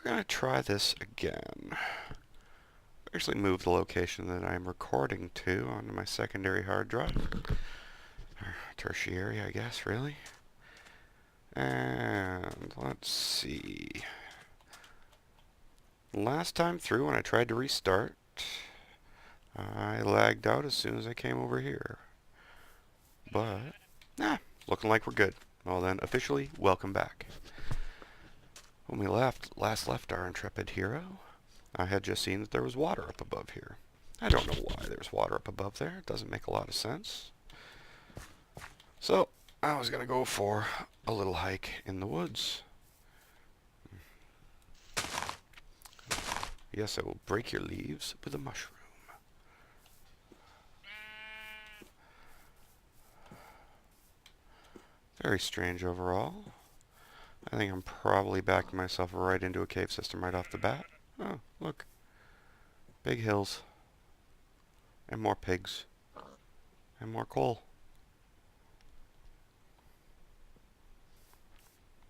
We're going to try this again. Actually move the location that I'm recording to onto my secondary hard drive. Or tertiary, I guess, really. And let's see. Last time through when I tried to restart, I lagged out as soon as I came over here. But, looking like we're good. Well then, officially, welcome back. When we last left our intrepid hero, I had just seen that there was water up above here. I don't know why there's water up above there. It doesn't make a lot of sense. So, I was going to go for a little hike in the woods. Yes, I will break your leaves with a mushroom. Very strange overall. I think I'm probably backing myself right into a cave system right off the bat. Oh, look. Big hills. And more pigs. And more coal.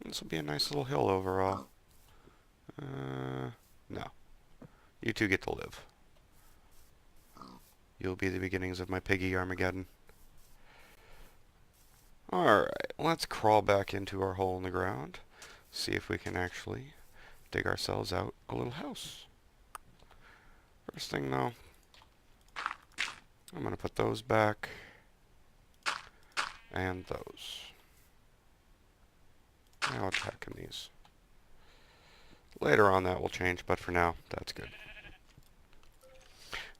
This will be a nice little hill overall. No. You two get to live. You'll be the beginnings of my piggy Armageddon. Alright, let's crawl back into our hole in the ground. See if we can actually dig ourselves out a little house. First thing though, I'm going to put those back. And those. Now I'll check in these. Later on that will change, but for now, that's good.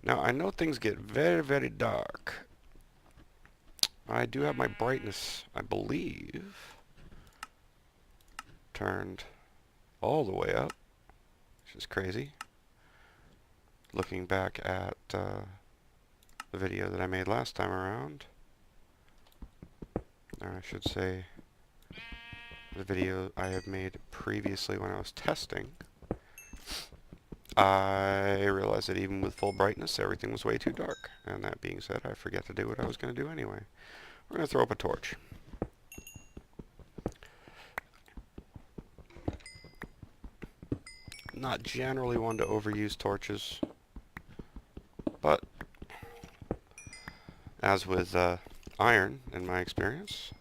Now I know things get very, very dark. I do have my brightness, I believe, turned all the way up, which is crazy. Looking back at the video that I made last time around, or I should say the video I have made previously when I was testing, I realized that even with full brightness, everything was way too dark. And that being said, I forget to do what I was going to do anyway. We're going to throw up a torch. Not generally one to overuse torches, but as with iron, in my experience,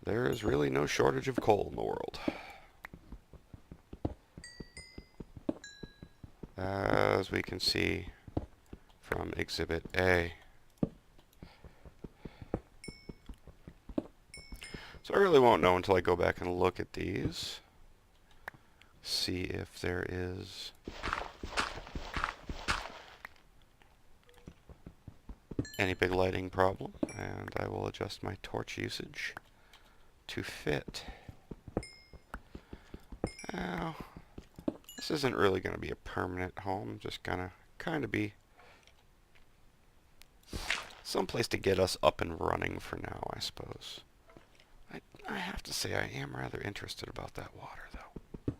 there is really no shortage of coal in the world. As we can see from Exhibit A. So I really won't know until I go back and look at these. See if there is any big lighting problem. And I will adjust my torch usage to fit. Now, this isn't really going to be a permanent home. Just gonna kind of be someplace to get us up and running for now, I suppose. I have to say I am rather interested about that water, though.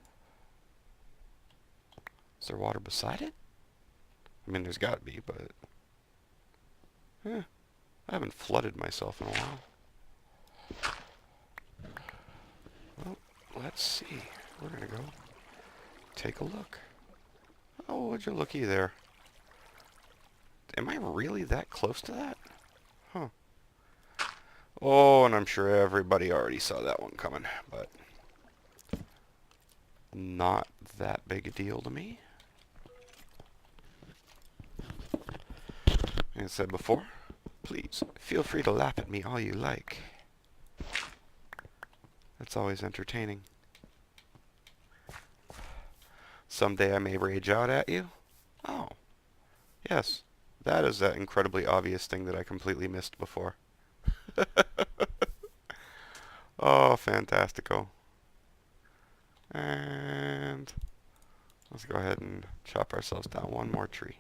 Is there water beside it? I mean, there's got to be, but I haven't flooded myself in a while. Well, let's see. We're going to go take a look. Oh, would you looky there. Am I really that close to that? Huh. Oh, and I'm sure everybody already saw that one coming, but not that big a deal to me. Like I said before, please feel free to laugh at me all you like. That's always entertaining. Someday I may rage out at you. Oh, yes, that is that incredibly obvious thing that I completely missed before. Oh, fantastico. And let's go ahead and chop ourselves down one more tree.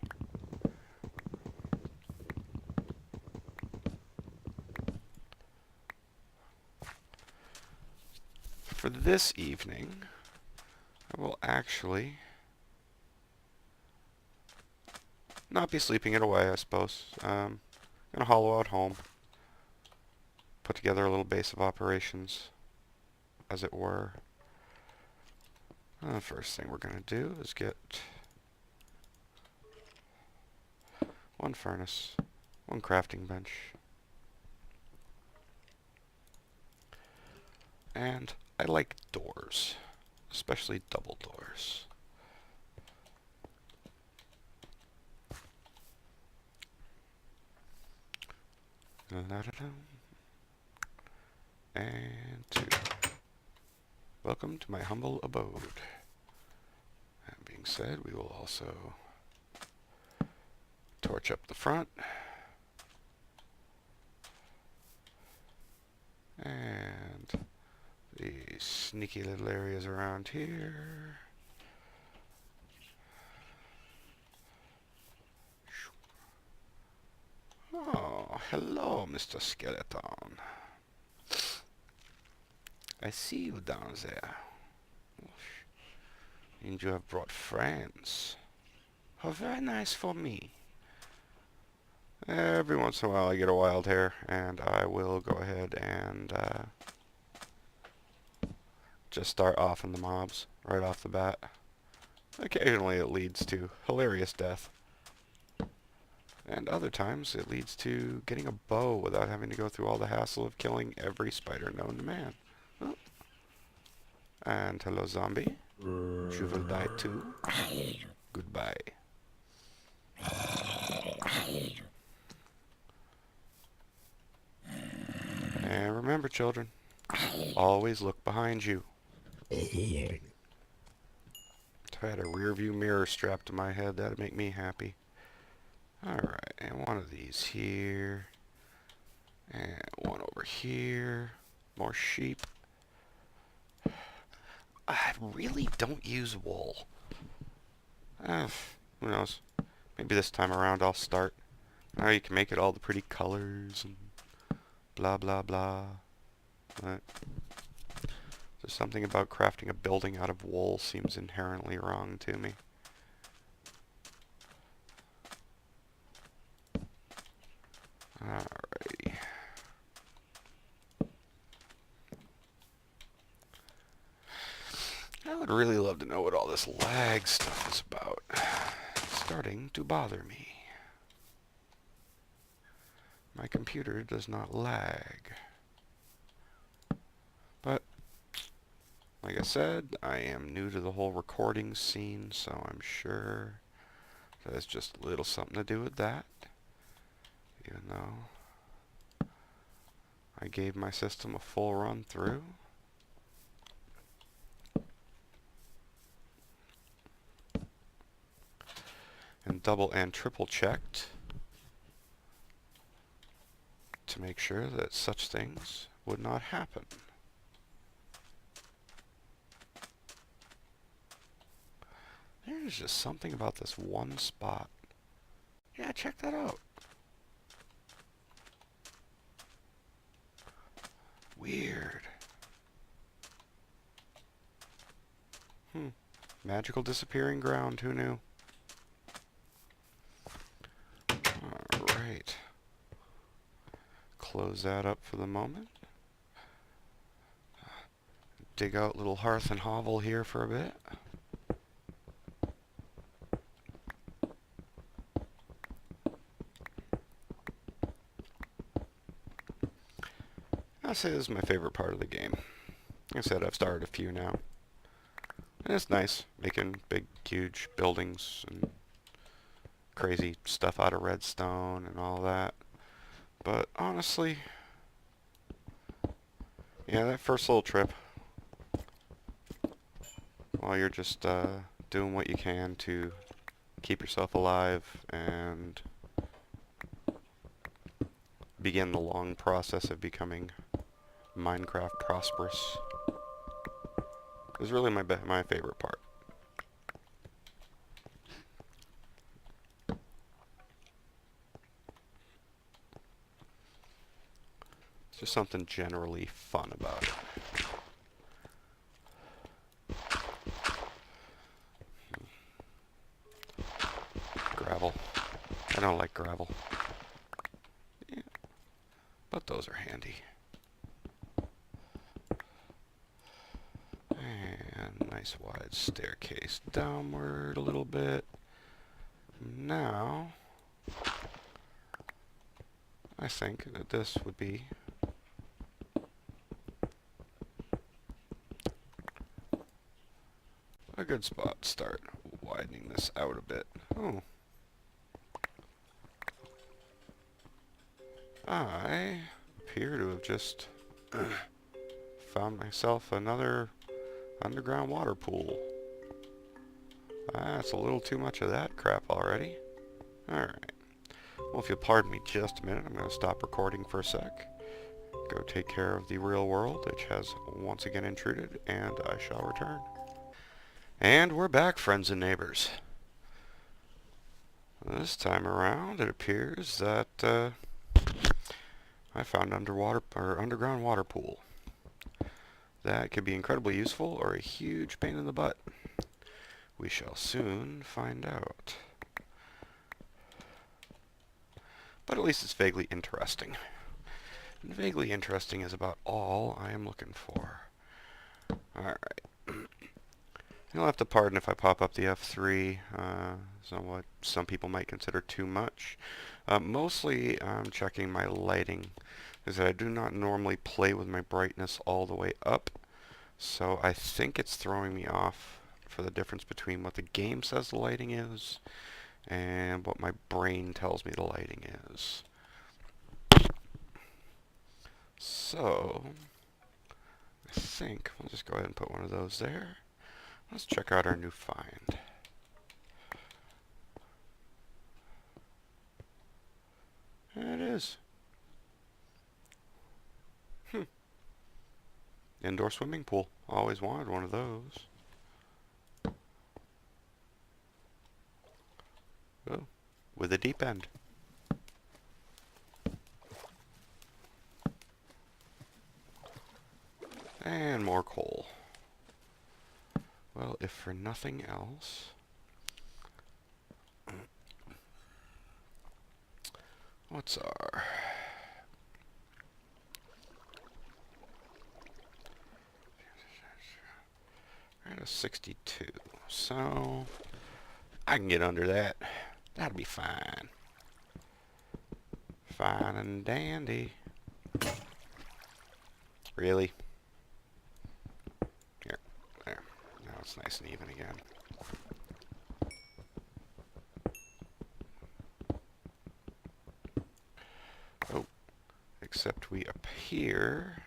For this evening, I will actually not be sleeping it away, I suppose. Gonna hollow out home. Put together a little base of operations, as it were. The first thing we're going to do is get one furnace, one crafting bench, and I like doors, especially double doors. And 2. Welcome to my humble abode. That being said, we will also torch up the front. And these sneaky little areas around here. Oh, hello, Mr. Skeleton. I see you down there. And you have brought friends. How very nice for me. Every once in a while I get a wild hair, and I will go ahead and just start offing the mobs right off the bat. Occasionally it leads to hilarious death. And other times it leads to getting a bow without having to go through all the hassle of killing every spider known to man. Oh. And hello, zombie. You will die too. Goodbye. And remember, children, always look behind you. If I had a rear view mirror strapped to my head, that'd make me happy. Alright, and one of these here. And one over here. More sheep. I really don't use wool. Who knows? Maybe this time around I'll start. Now you can make it all the pretty colors and blah blah blah. But there's something about crafting a building out of wool seems inherently wrong to me. Alrighty. I would really love to know what all this lag stuff is about. It's starting to bother me. My computer does not lag. But, like I said, I am new to the whole recording scene, so I'm sure that it's just a little something to do with that. Even though I gave my system a full run through. And double and triple checked to make sure that such things would not happen. There's just something about this one spot. Yeah, check that out. Weird. Magical disappearing ground, who knew? Alright. Close that up for the moment. Dig out little hearth and hovel here for a bit. I'll say this is my favorite part of the game. Like I said, I've started a few now. And it's nice, making big, huge buildings and crazy stuff out of redstone and all that. But honestly, yeah, that first little trip, while you're just doing what you can to keep yourself alive and begin the long process of becoming Minecraft prosperous, is really my favorite part. It's just something generally fun about it. Gravel. I don't like gravel. Yeah, but those are handy. And nice nice wide staircase downward a little bit. Now, I think that this would be a good spot to start widening this out a bit. Oh. I appear to have just found myself another underground water pool. That's a little too much of that crap already. Alright. Well, if you'll pardon me just a minute, I'm going to stop recording for a sec. Go take care of the real world, which has once again intruded, and I shall return. And we're back, friends and neighbors. This time around, it appears that I found an underground water pool. That could be incredibly useful or a huge pain in the butt. We shall soon find out. But at least it's vaguely interesting. And vaguely interesting is about all I am looking for. Alright. You'll have to pardon if I pop up the F3, what some people might consider too much. Mostly I'm checking my lighting, because I do not normally play with my brightness all the way up, so I think it's throwing me off for the difference between what the game says the lighting is and what my brain tells me the lighting is. So, I think we'll just go ahead and put one of those there. Let's check out our new find. There it is. Indoor swimming pool. Always wanted one of those. Oh, with a deep end. And more coal. Well, if for nothing else, what's our... We're at a 62, so I can get under that. That'll be fine. Fine and dandy. Really? Here, there. Now it's nice and even again. Oh, except we appear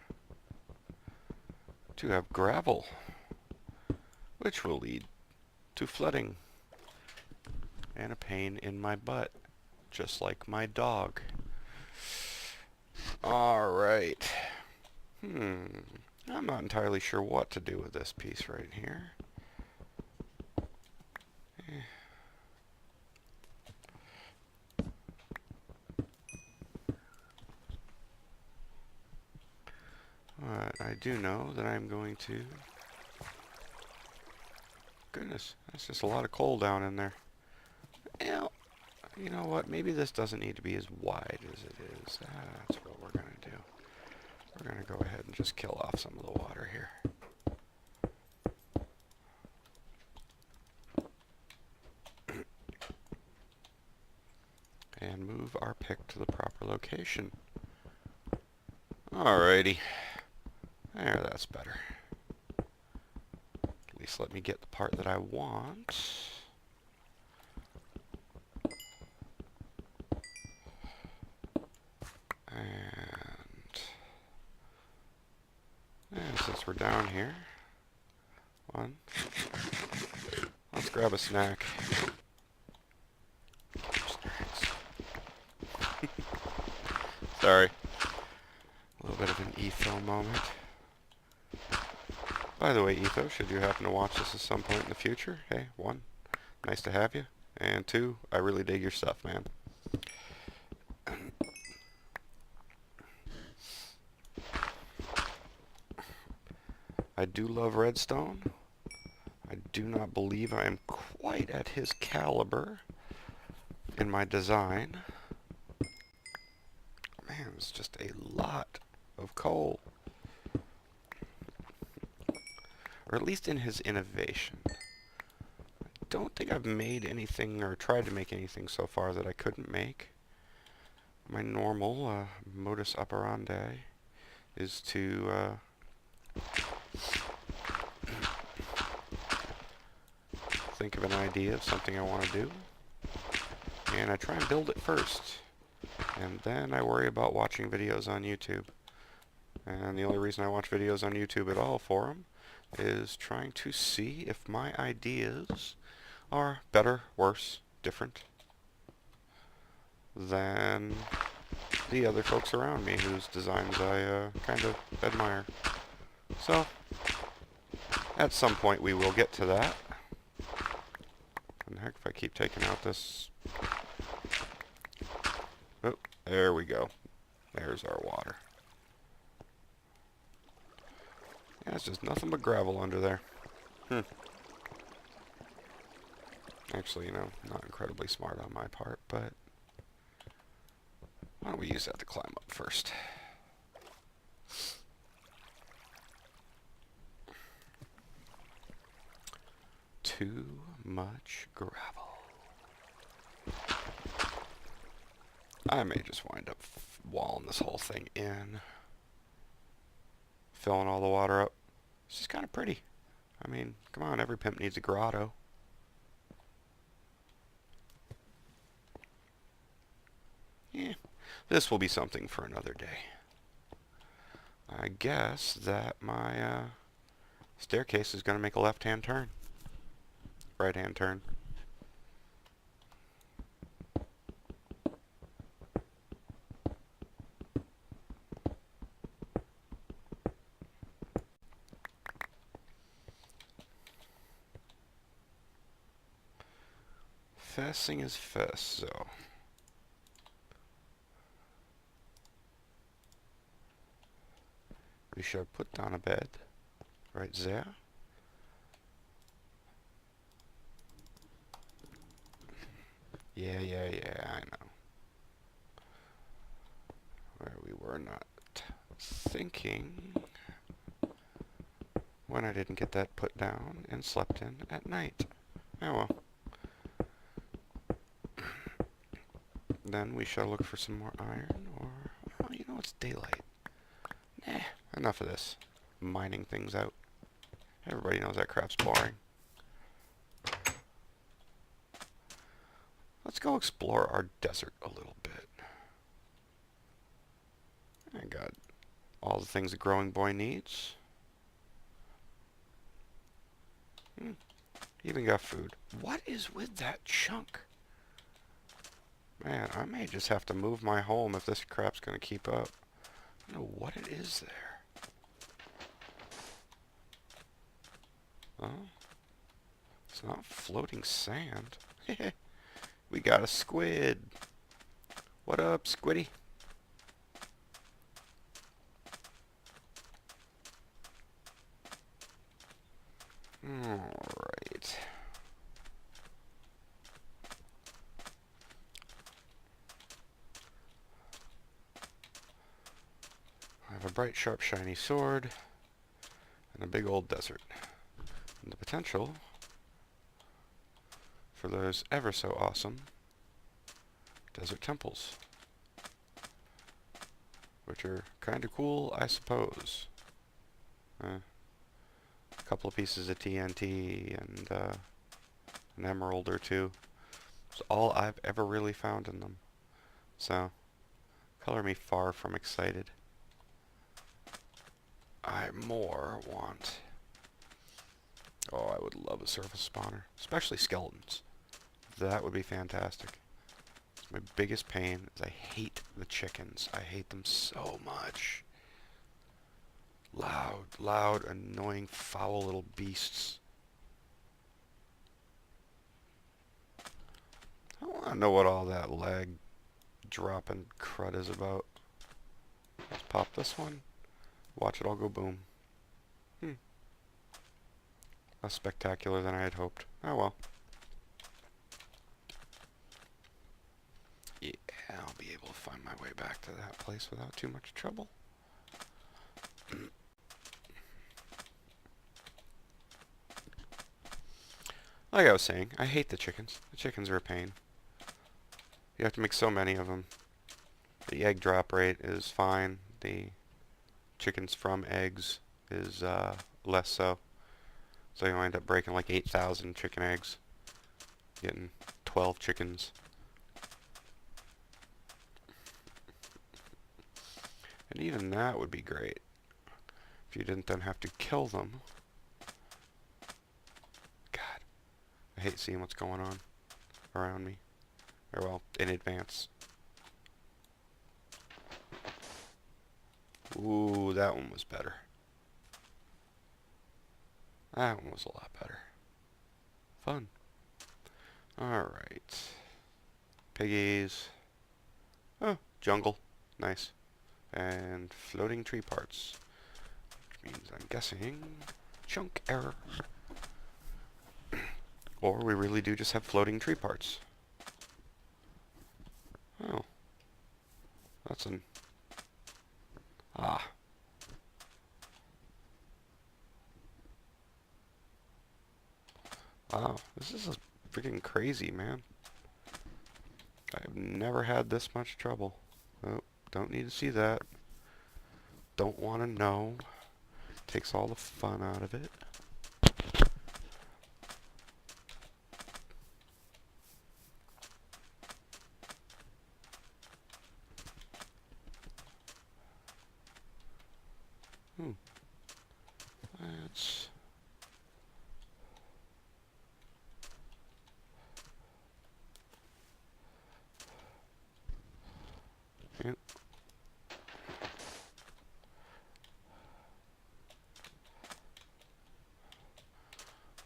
to have gravel, which will lead to flooding and a pain in my butt, just like my dog. Alright. I'm not entirely sure what to do with this piece right here. But I do know that I'm going to... Goodness, that's just a lot of coal down in there. Well, you know what? Maybe this doesn't need to be as wide as it is. That's what we're going to do. We're going to go ahead and just kill off some of the water here. And move our pick to the proper location. Alrighty. There, that's better. At least let me get the part that I want. And since we're down here, let's grab a snack. Sorry. A little bit of an Etho moment. By the way, Etho, should you happen to watch this at some point in the future, hey, 1, nice to have you, and 2, I really dig your stuff, man. I do love Redstone. I do not believe I am quite at his caliber in my design. Man, it's just a lot of coal. or at least in his innovation. I don't think I've made anything or tried to make anything so far that I couldn't make. My normal modus operandi is to think of an idea of something I want to do, and I try and build it first, and then I worry about watching videos on YouTube. And the only reason I watch videos on YouTube at all for them is trying to see if my ideas are better, worse, different than the other folks around me whose designs I kind of admire. So, at some point we will get to that. And heck, if I keep taking out this... Oh, there we go. There's our water. Yeah, it's just nothing but gravel under there. Actually, you know, not incredibly smart on my part, but why don't we use that to climb up first? Too much gravel. I may just wind up walling this whole thing in. Filling all the water up. It's just kind of pretty. I mean, come on, every pimp needs a grotto. Yeah, this will be something for another day. I guess that my staircase is going to make a left-hand turn. Right-hand turn. Fasting is fast, so... we should put down a bed right there. Yeah, I know. Where we were not thinking when I didn't get that put down and slept in at night. Oh well. Then we shall look for some more iron, or, well, you know, it's daylight. Nah, enough of this. Mining things out. Everybody knows that crap's boring. Let's go explore our desert a little bit. I got all the things a growing boy needs. Even got food. What is with that chunk? Man, I may just have to move my home if this crap's going to keep up. I don't know what it is there. Oh, it's not floating sand. We got a squid. What up, squiddy? Alright. I have a bright, sharp, shiny sword and a big old desert. And the potential for those ever so awesome desert temples, which are kind of cool, I suppose. A couple of pieces of TNT and an emerald or two. It's all I've ever really found in them. So, color me far from excited. I more want... oh, I would love a surface spawner. Especially skeletons. That would be fantastic. My biggest pain is I hate the chickens. I hate them so much. Loud, annoying, foul little beasts. I want to know what all that lag dropping crud is about. Let's pop this one. Watch it all go boom. Less spectacular than I had hoped. Oh well. Yeah, I'll be able to find my way back to that place without too much trouble. Like I was saying, I hate the chickens. The chickens are a pain. You have to make so many of them. The egg drop rate is fine. The chickens from eggs is less so. So you end up breaking like 8,000 chicken eggs. Getting 12 chickens. And even that would be great if you didn't then have to kill them. God, I hate seeing what's going on around me. Or well, in advance. Ooh, that one was better. That one was a lot better. Fun. Alright. Piggies. Oh, jungle. Nice. And floating tree parts. Which means I'm guessing chunk error. Or we really do just have floating tree parts. Oh. That's an... Ah. Wow. This is freaking crazy, man. I've never had this much trouble. Oh, don't need to see that. Don't want to know. Takes all the fun out of it. Hmm. That's... Yep.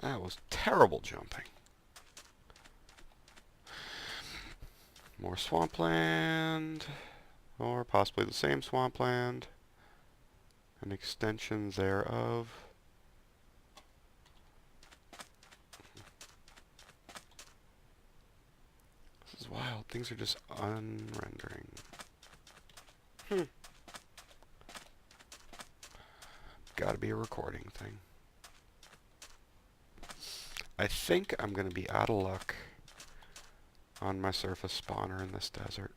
That was terrible jumping. More swampland. Or possibly the same swampland. An extension thereof. This is wild. Things are just unrendering. Gotta be a recording thing. I think I'm gonna be out of luck on my surface spawner in this desert.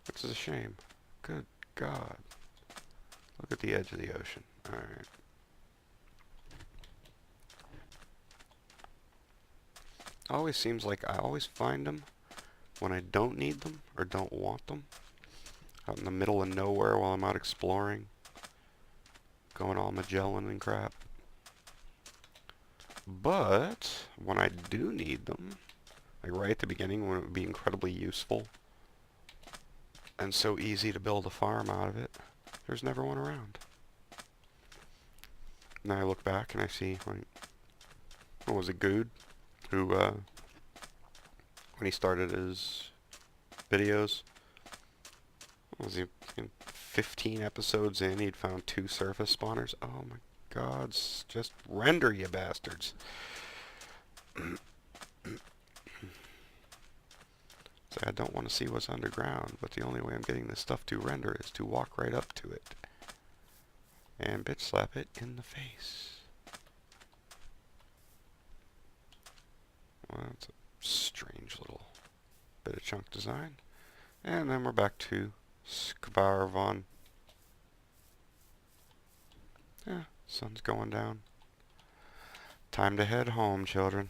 Which is a shame. Good God. Look at the edge of the ocean. Alright. Always seems like I always find them when I don't need them or don't want them. Out in the middle of nowhere while I'm out exploring. Going all Magellan and crap. But when I do need them, like right at the beginning when it would be incredibly useful and so easy to build a farm out of it, there's never one around. Now I look back and I see, like, what was it, Good? Who, when he started his videos, what was he, 15 episodes in, he'd found 2 surface spawners. Oh my God, just render, you bastards. So I don't want to see what's underground, but the only way I'm getting this stuff to render is to walk right up to it and bitch slap it in the face. Well, that's a strange little bit of chunk design. And then we're back to Skvarvon. Yeah, sun's going down. Time to head home, children.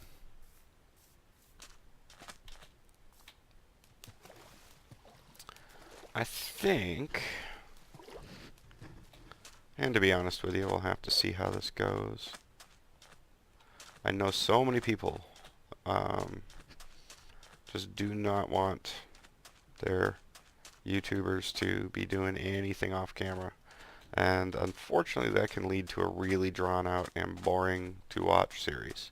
I think, and to be honest with you, we'll have to see how this goes. I know so many people just do not want their YouTubers to be doing anything off camera. And unfortunately that can lead to a really drawn out and boring to watch series.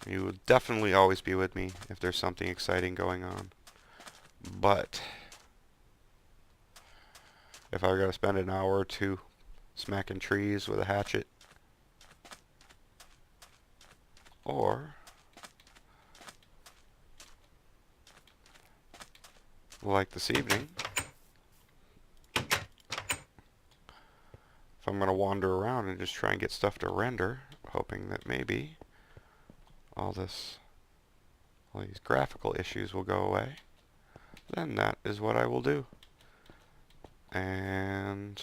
You will definitely always be with me if there's something exciting going on. But if I were going to spend an hour or two smacking trees with a hatchet, or like this evening, if I'm going to wander around and just try and get stuff to render, hoping that maybe all these graphical issues will go away. Then that is what I will do. And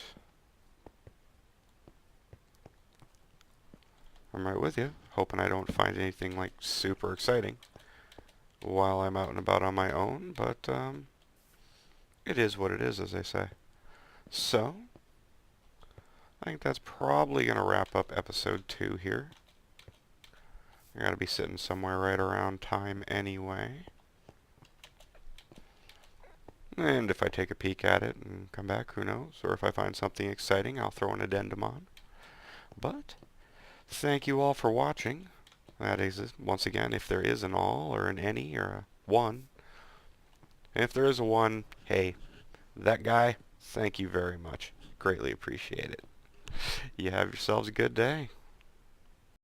I'm right with you, hoping I don't find anything like super exciting while I'm out and about on my own, but it is what it is, as they say. So, I think that's probably going to wrap up episode 2 here. I gotta be sitting somewhere right around time anyway. And if I take a peek at it and come back, who knows? Or if I find something exciting, I'll throw an addendum on. But, thank you all for watching. That is, once again, if there is an all, or an any, or a one. And if there is a one, hey, that guy, thank you very much. Greatly appreciate it. You have yourselves a good day.